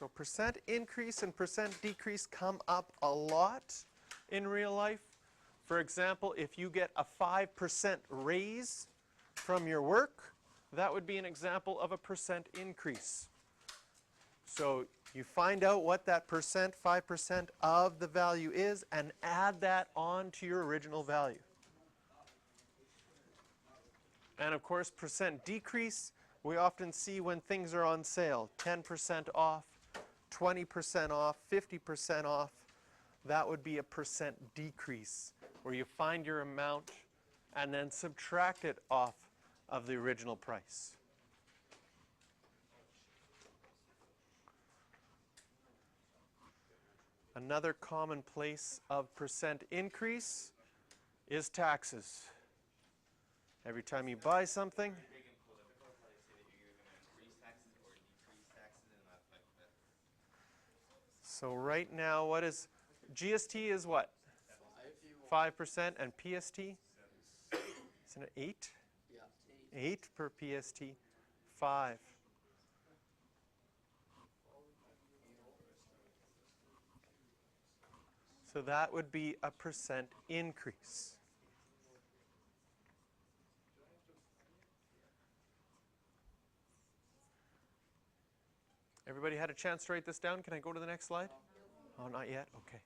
So percent increase and percent decrease come up a lot in real life. For example, if you get a 5% raise from your work, that would be an example of a percent increase. So you find out what that percent, 5% of the value is, and add that on to your original value. And of course, percent decrease, we often see when things are on sale. 10% off, 20% off, 50% off. That would be a percent decrease, where you find your amount and then subtract it off of the original price. Another common place of percent increase is taxes. Every time you buy something, so right now, what is GST is what? 5% and PST? Isn't it 8? Yeah. 8 per PST, 5. So that would be a percent increase. Everybody had a chance to write this down? Can I go to the next slide? Oh, not yet? Okay.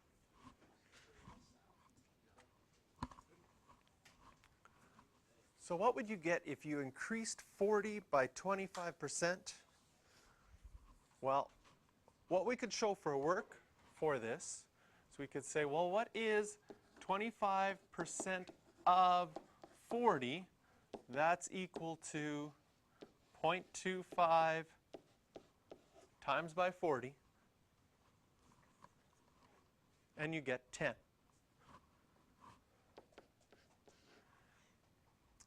So what would you get if you increased 40 by 25%? Well, what we could show for work for this, so we could say, well, what is 25% of 40? That's equal to 0.25 times by 40, and you get 10.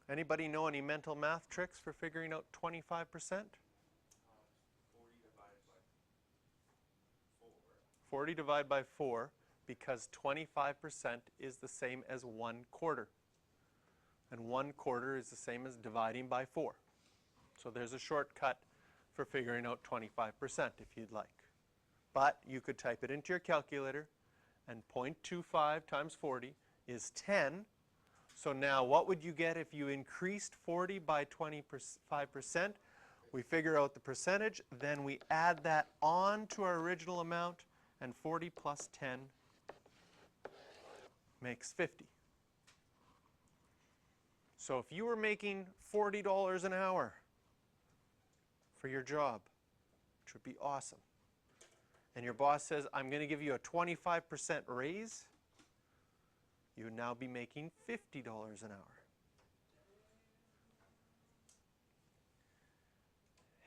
Anybody know any mental math tricks for figuring out 25%? 40 divided by 4. 40 divided by 4, because 25% is the same as 1/4. And 1/4 is the same as dividing by 4. So there's a shortcut for figuring out 25% if you'd like. But you could type it into your calculator, and 0.25 times 40 is 10. So now what would you get if you increased 40 by 25%? We figure out the percentage, then we add that on to our original amount, and 40 plus 10 makes 50. So if you were making $40 an hour for your job, which would be awesome, and your boss says, I'm going to give you a 25% raise, you would now be making $50 an hour.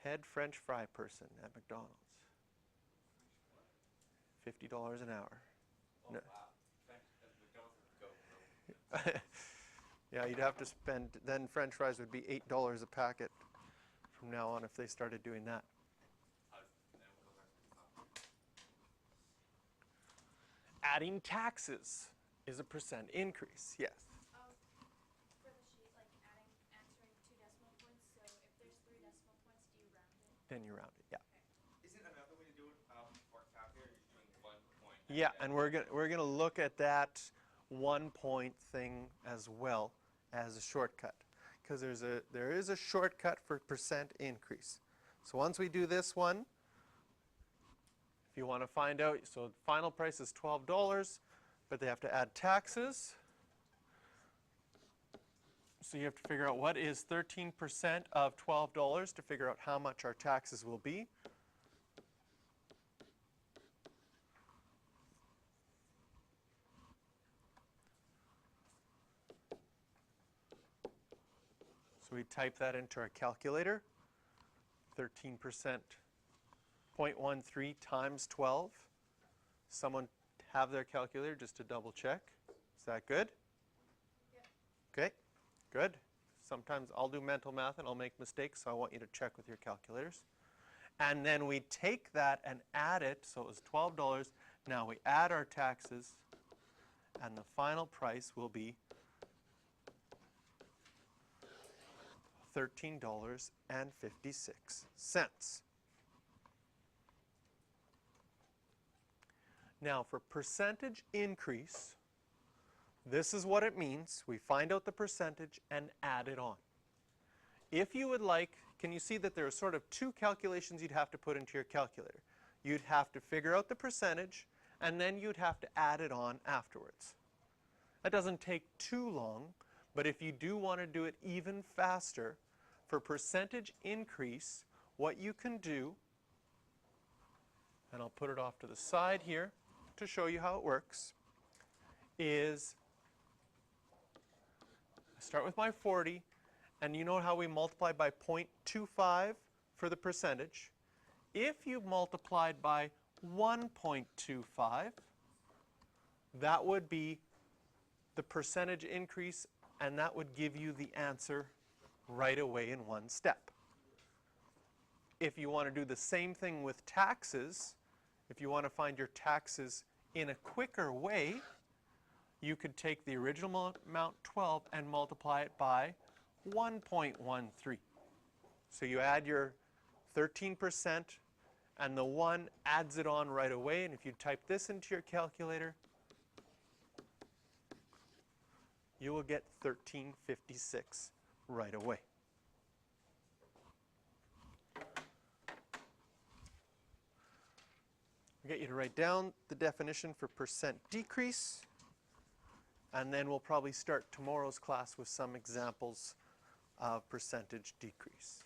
Head French fry person at McDonald's. $50 an hour. Oh, No. Wow. Yeah, you'd have to spend, then French fries would be $8 a packet from now on if they started doing that. Adding taxes is a percent increase, yes. For the sheet, like answering 2 decimal points, so if there's 3 decimal points, do you round it? Then you round it, yeah. Okay. Isn't another way to do it for calculator, you're doing 1 point? Yeah, and we're gonna look at that 1 point thing as well as a shortcut, because there is a shortcut for percent increase. So once we do this one, if you want to find out, so the final price is $12, but they have to add taxes. So you have to figure out what is 13% of $12 to figure out how much our taxes will be. So we type that into our calculator. 13%, 0.13 times 12. Someone have their calculator just to double check. Is that good? Yep. Okay, good. Sometimes I'll do mental math and I'll make mistakes, so I want you to check with your calculators. And then we take that and add it, so it was $12. Now we add our taxes, and the final price will be $13.56. Now for percentage increase, this is what it means. We find out the percentage and add it on. If you would like, can you see that there are sort of two calculations you'd have to put into your calculator? You'd have to figure out the percentage, and then you'd have to add it on afterwards. That doesn't take too long, but if you do want to do it even faster, for percentage increase, what you can do, and I'll put it off to the side here to show you how it works, is I start with my 40, and you know how we multiply by 0.25 for the percentage. If you multiplied by 1.25, that would be the percentage increase, and that would give you the answer right away in one step. If you want to do the same thing with taxes, if you want to find your taxes in a quicker way, you could take the original amount 12 and multiply it by 1.13. So you add your 13% and the 1 adds it on right away, and if you type this into your calculator, you will get 1356 right away. I'll get you to write down the definition for percent decrease, and then we'll probably start tomorrow's class with some examples of percentage decrease.